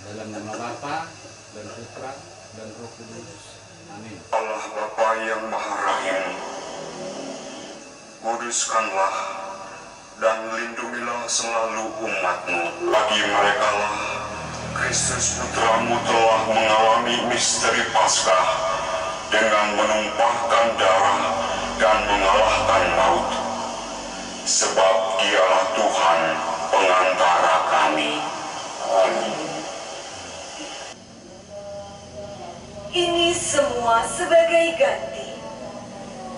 Dalam nama Bapa dan Putra dan Roh Kudus. Amin. Allah Bapa yang Maha Rahim, kuduskanlah dan lindungilah selalu umat-Mu. Bagi mereka lah Kristus Putra-Mu telah mengalami misteri Paskah dengan menumpahkan darah dan mengalahkan maut. Sebab Dialah Tuhan pengantara kami. Amin. Ini semua sebagai ganti,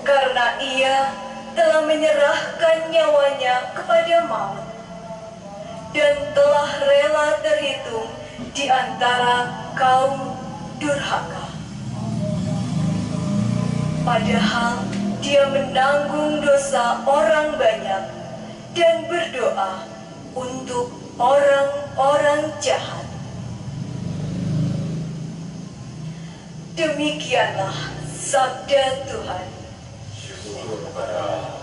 karena Ia telah menyerahkan nyawanya kepada maut, dan telah rela terhitung di antara kaum durhaka. Padahal Dia menanggung dosa orang banyak dan berdoa untuk orang-orang jahat. Demikianlah sabda Tuhan. Syukur kepada Allah.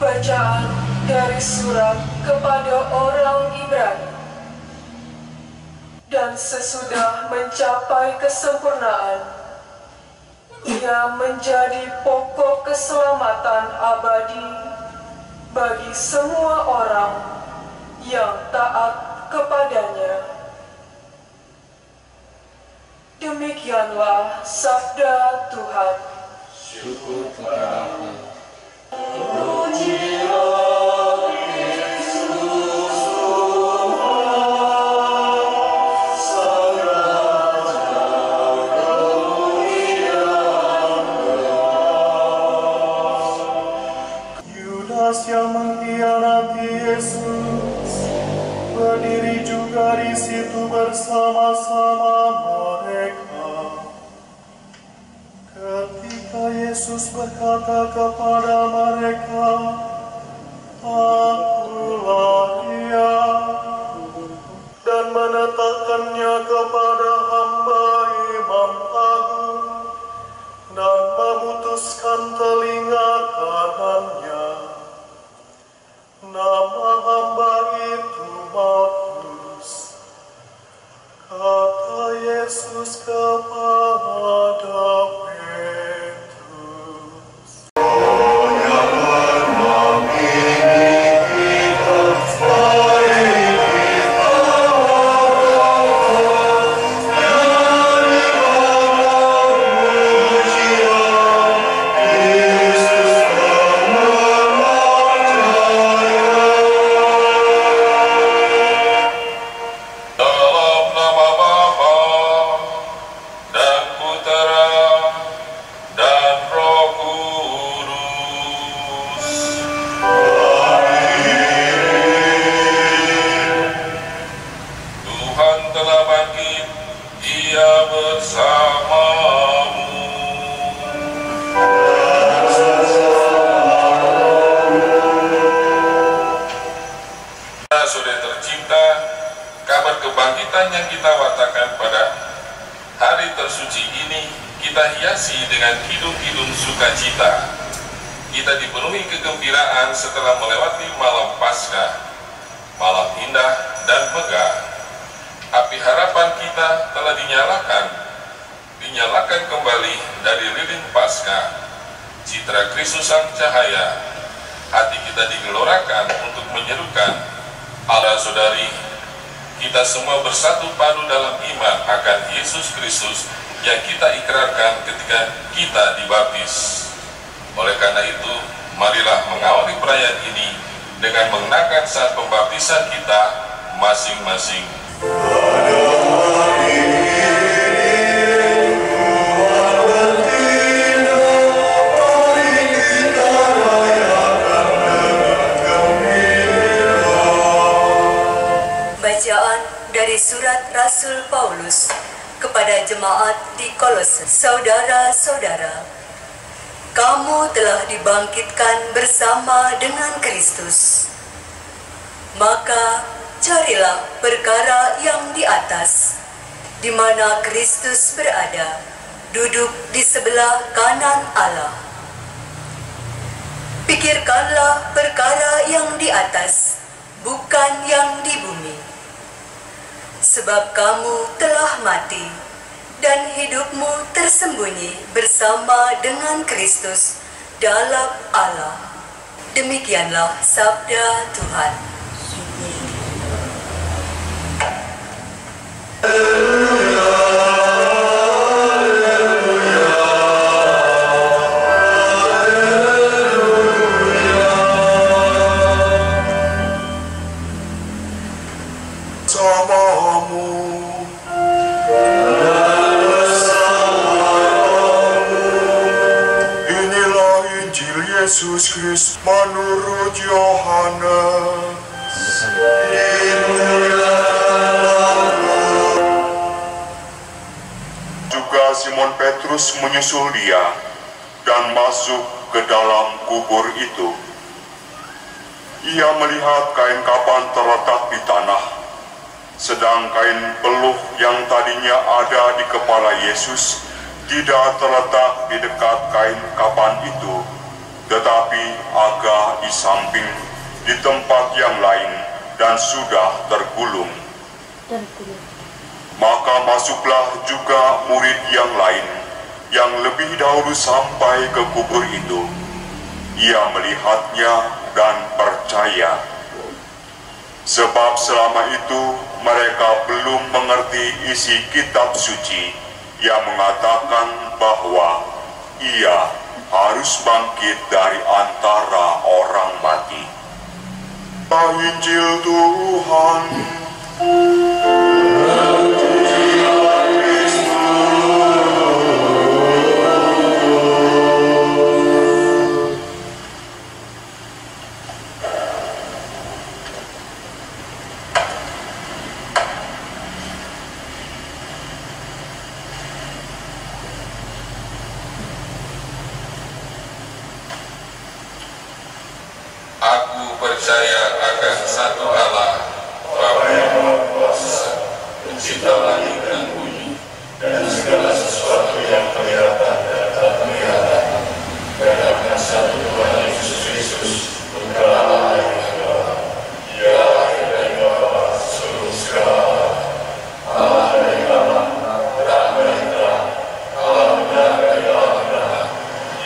Bacaan dari surat kepada orang Ibrani. Dan sesudah mencapai kesempurnaan, ia menjadi pokok keselamatan abadi bagi semua orang yang taat kepadanya. Demikianlah sabda Tuhan. Syukur kepada Allah. Yudas yang mengkhianati Yesus berdiri juga di situ bersama-sama mereka. Ketika Yesus berkata kepada mereka, "Akulah Dia," dan menetapkannya kepada hamba imam agung dan memutuskan telinga kanannya. Nama hamba itu Malkus. Kata Yesus kepada Petrus, sudah tercipta, kabar kebangkitan yang kita wartakan pada hari tersuci ini kita hiasi dengan kidung-kidung sukacita. Kita dipenuhi kegembiraan setelah melewati malam Paskah, malam indah dan megah. Api harapan kita telah dinyalakan kembali dari lilin Paskah, citra Kristus Sang Cahaya. Hati kita digelorakan untuk menyerukan, para saudari, kita semua bersatu padu dalam iman akan Yesus Kristus yang kita ikrarkan ketika kita dibaptis. Oleh karena itu, marilah mengawali perayaan ini dengan mengenakan saat pembaptisan kita masing-masing. Bacaan dari surat Rasul Paulus kepada jemaat di Kolose. Saudara-saudara, kamu telah dibangkitkan bersama dengan Kristus. Maka carilah perkara yang di atas, di mana Kristus berada, duduk di sebelah kanan Allah. Pikirkanlah perkara yang di atas, bukan yang di bumi. Sebab kamu telah mati, dan hidupmu tersembunyi bersama dengan Kristus dalam Allah. Demikianlah sabda Tuhan. Yesus Kristus menurut Yohanes. Juga Simon Petrus menyusul dia dan masuk ke dalam kubur itu. Ia melihat kain kapan terletak di tanah, sedang kain peluh yang tadinya ada di kepala Yesus tidak terletak di dekat kain kapan itu, tetapi agak di samping, di tempat yang lain, dan sudah tergulung. Maka masuklah juga murid yang lain, yang lebih dahulu sampai ke kubur itu. Ia melihatnya dan percaya. Sebab selama itu mereka belum mengerti isi kitab suci yang mengatakan bahwa ia harus bangkit dari antara orang mati. Injil Tuhan. Aku percaya akan satu Allah, Bapa yang Maha Kuasa, pencipta langit dan bumi, dan segala sesuatu yang kelihatan dan tak kelihatan, dan akan satu Tuhan Yesus Kristus, Putra Allah yang adalah, Ia lahir dari Bapa seluruh segala Allah dari Allah, terang dari terang, Allah benar dari Allah benar,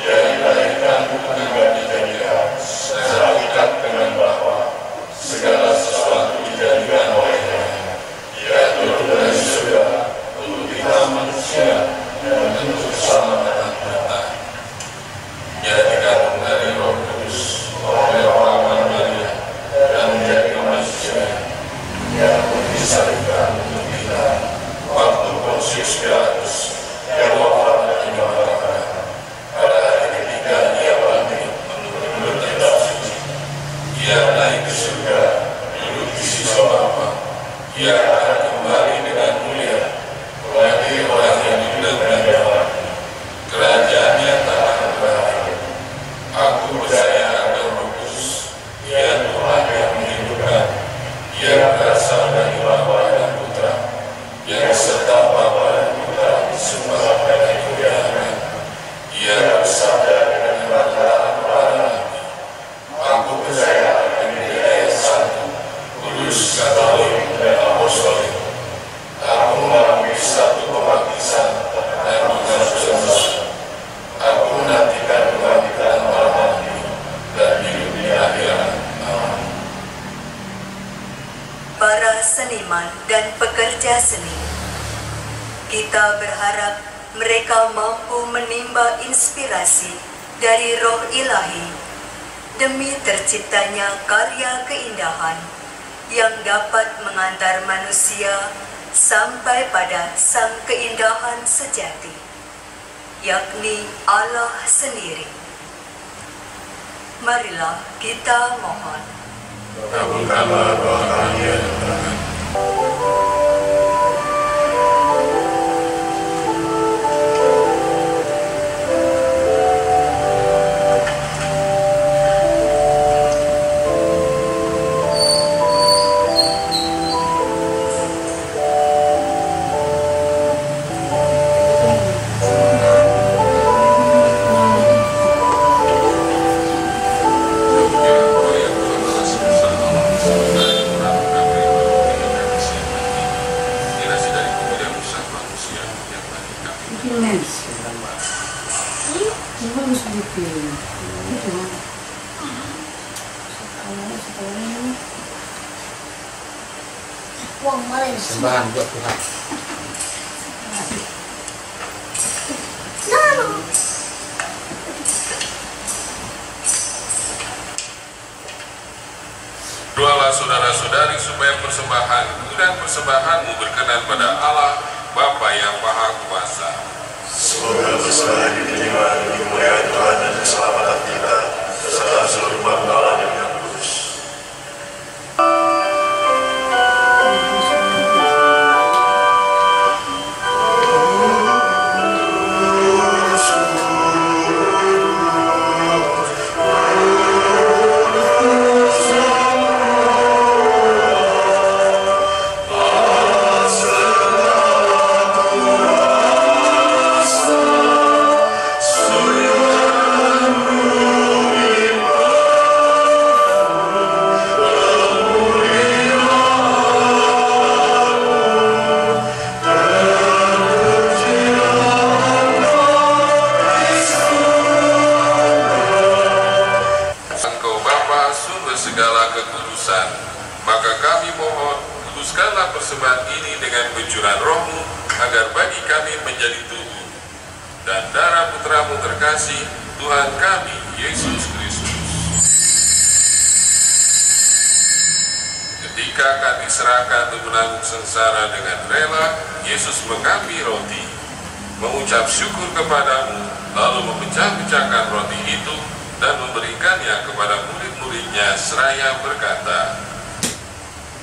Ia dilahirkan bukan dijadikan, terikat dengan Bapa, segala sesuatu dijadikan olehnya. Ia turun dari surga untuk kita manusia dan untuk keselamatan kita. Ia dikandung dari Roh Kudus oleh perawan Maria dan menjadi manusia. Ia pun disalibkan untuk kita waktu Pontius Pilatus yang wafat dan dibangkitkan. Pada hari ketiga ia bangkit menurut kitab suci. Ia naik ke surga, duduk di sisi Bapa. Ia akan kembali dengan mulia, mengadili orang yang hidup dan yang mati. Kerajaannya tak akan berakhir. Aku percaya ada Roh Kudus, Ia Tuhan yang menghidupkan. Ia berasal dari Bapa dan Putra, yang serta Bapa dan Putra disembah dan dimuliakan. Ia bersabda dengan perkataan para nabi. Aku percaya akan Gereja Satu, Kudus, Katolik, dan Apostolik. Aku mengakui satu pembaptisan dan mengucapkan dosa. Aku menantikan kebangkitan para mati dan hidup di akhirat. Amin. Para seniman dan pekerja seni, kita berharap mereka mampu menimba inspirasi dari Roh Ilahi demi terciptanya karya keindahan yang dapat mengantar manusia sampai pada sang keindahan sejati, yakni Allah sendiri. Marilah kita mohon. Kabulkanlah doa kami ya Tuhan. Sembahan buat Tuhan. Doalah saudara-saudari supaya persembahanku dan persembahanmu berkenan pada Allah Bapa yang Maha Kuasa. Semoga persembahan diterima demi kemuliaan Tuhan dan keselamatan kita, serta seluruh makhluk Allah yang kudus. Segala kekudusan, maka kami mohon kuduskanlah persembahan ini dengan pencurahan Roh-Mu, agar bagi kami menjadi tubuh dan darah Putra-Mu terkasih, Tuhan kami Yesus Kristus. Ketika kami serahkan untuk menanggung sengsara dengan rela, Yesus mengambil roti, mengucap syukur kepadamu, lalu memecah-pecahkan roti itu dan memberikannya kepada murid-muridnya seraya berkata,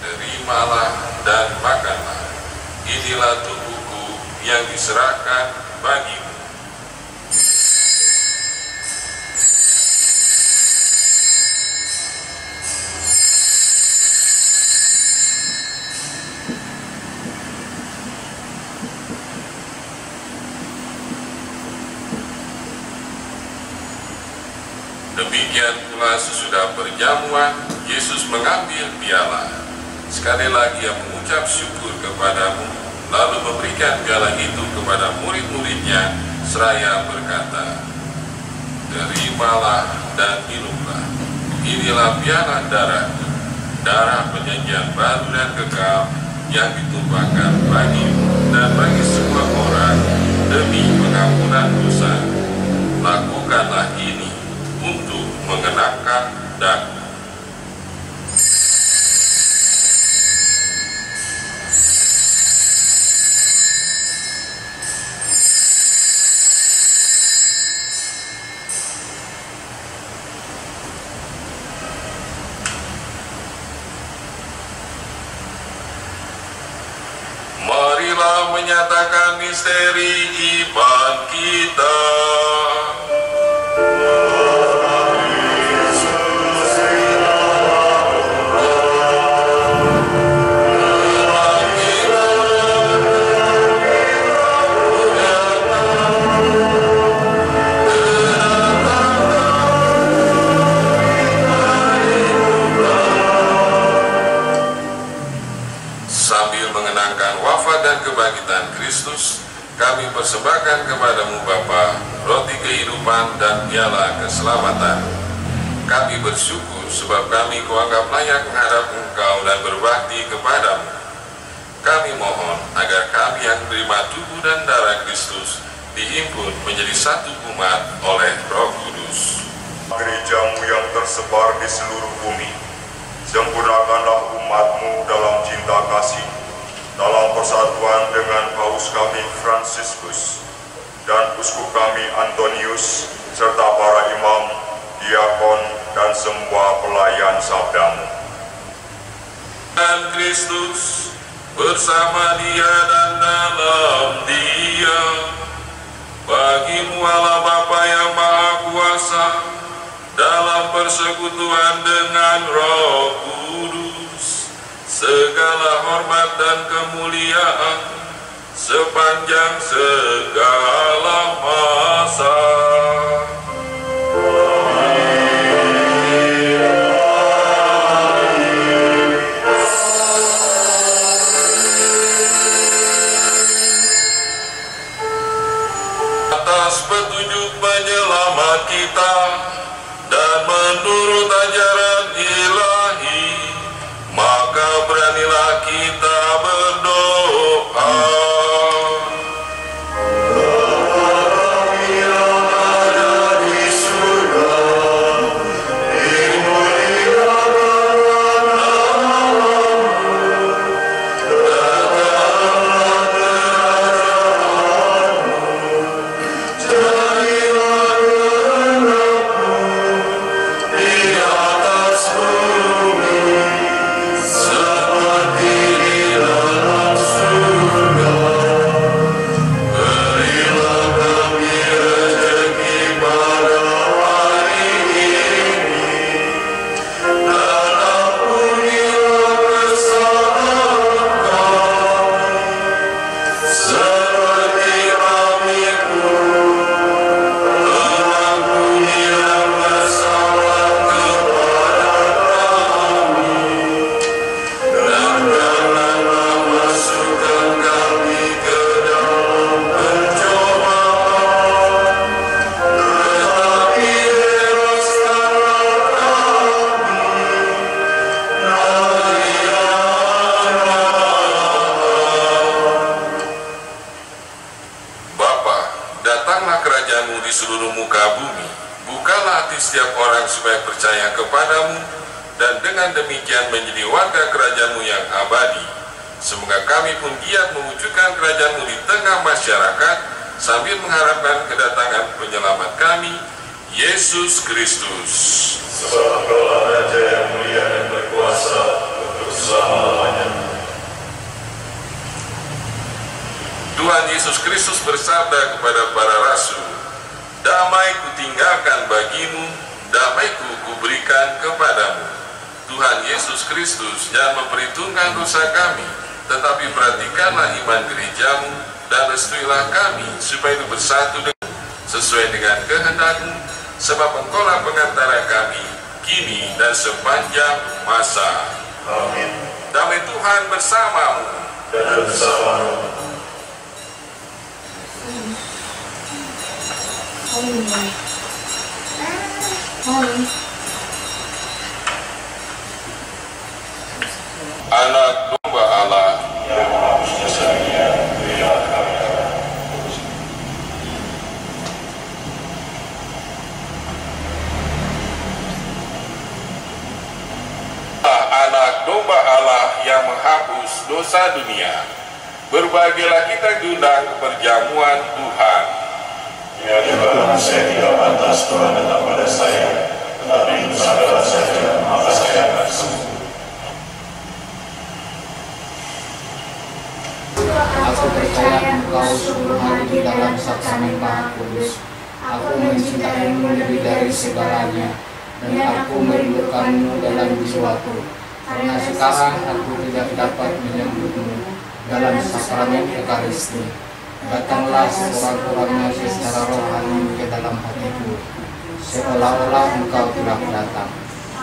"Terimalah dan makanlah, inilah tubuhku yang diserahkan bagimu." Demikian pula sesudah perjamuan, Yesus mengambil piala. Sekali lagi ia mengucap syukur kepadamu, lalu memberikan piala itu kepada murid-muridnya, seraya berkata, "Terimalah dan minumlah, inilah piala darahku, darah perjanjian baru dan kekal, yang ditumpahkan bagimu dan bagi semua orang demi pengampunan dosa. Lakukanlah ini untuk mengenangkan daku." Marilah menyatakan misteri iman kita. Kebangkitan Kristus, kami persembahkan kepadamu Bapa roti kehidupan dan piala keselamatan. Kami bersyukur sebab kami kau anggap layak menghadap Engkau dan berbakti kepadamu. Kami mohon agar kami yang terima tubuh dan darah Kristus dihimpun menjadi satu umat oleh Roh Kudus. Gerejamu yang tersebar di seluruh bumi, sempurnakanlah umatmu dalam cinta kasih, dalam persatuan dengan Paus kami Fransiskus dan Uskup kami Antonius, serta para imam, diakon, dan semua pelayan sabdamu. Dan Kristus bersama Dia dan dalam Dia, bagimu Allah Bapa yang Maha Kuasa, dalam persekutuan dengan Roh Kudus, segala hormat dan kemuliaan sepanjang segala masa. Atas petunjuk penyelamat kita dan menurut ajaran ilahi, maka beranilah kita setiap orang supaya percaya kepadamu, dan dengan demikian menjadi warga kerajaan-Mu yang abadi. Semoga kami pun giat mewujudkan kerajaan-Mu di tengah masyarakat, sambil mengharapkan kedatangan penyelamat kami, Yesus Kristus. Sebab Engkaulah Raja yang mulia dan berkuasa untuk selama-lamanya. Tuhan Yesus Kristus bersabda kepada para rasul, "Damai kutinggalkan bagimu, damai-Ku kuberikan kepadamu." Tuhan Yesus Kristus jangan memperhitungkan dosa kami, tetapi perhatikanlah iman gereja-Mu dan restuilah kami supaya bersatu sesuai dengan kehendak-Mu, sebab Engkaulah pengantara kami kini dan sepanjang masa. Amin. Damai Tuhan bersamamu Dan bersamamu. Anak domba Allah Yang menghapusnya seria, berilah kami. Anak domba Allah yang menghapus dosa dunia, berbahagialah kita diundang ke perjamuan Tuhan. Ya juga saya tidak pantas Tuhan datang pada saya, tetapi bersabdalah saja, maka saya akan sembuh. Aku percaya Engkau sungguh hadir dalam sakramen Maha Kudus. Aku mencintaimu lebih dari segalanya, dan aku merindukanmu dalam jiwaku. Karena sekarang aku tidak dapat menyambutmu dalam sakramen Ekaristi. Datanglah seorang-orangnya secara rohani ke dalam hatiku, seolah-olah Engkau telah datang.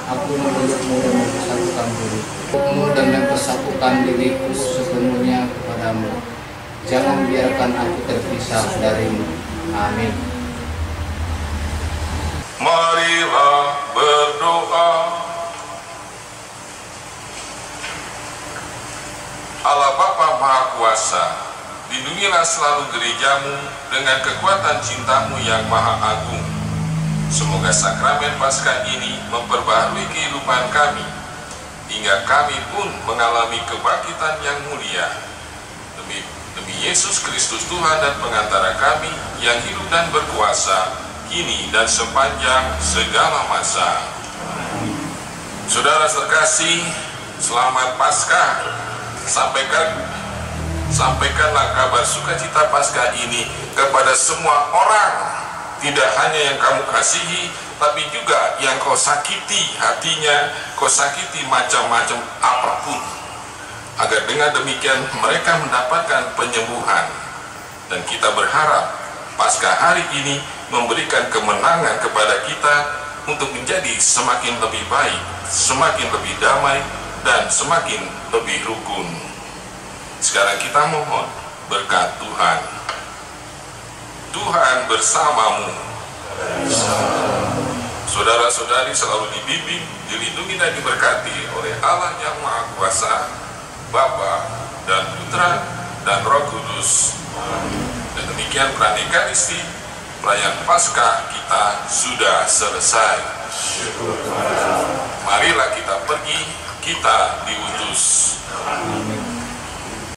Aku memelukmu dan mempersatukan diriku dan mempersatukan diriku sepenuhnya kepadamu. Jangan biarkan aku terpisah darimu. Amin. Marilah berdoa. Allah Bapa Maha Kuasa, lindungilah selalu gereja-Mu dengan kekuatan cinta-Mu yang maha agung. Semoga sakramen Paskah ini memperbaharui kehidupan kami, hingga kami pun mengalami kebangkitan yang mulia. Demi Yesus Kristus Tuhan dan pengantara kami, yang hidup dan berkuasa, kini dan sepanjang segala masa. Saudara terkasih, selamat Paskah. Sampaikanlah kabar sukacita Paskah ini kepada semua orang, tidak hanya yang kamu kasihi, tapi juga yang kau sakiti hatinya, kau sakiti macam-macam apapun, agar dengan demikian mereka mendapatkan penyembuhan. Dan kita berharap Paskah hari ini memberikan kemenangan kepada kita untuk menjadi semakin lebih baik, semakin lebih damai, dan semakin lebih rukun. Sekarang kita mohon berkat Tuhan. Tuhan bersamamu. Saudara-saudari selalu dibimbing, dilindungi dan diberkati oleh Allah yang Maha Kuasa, Bapa dan Putra dan Roh Kudus. Dan demikian perayaan Ekaristi, perayaan Paskah kita sudah selesai. Marilah kita pergi, kita diutus.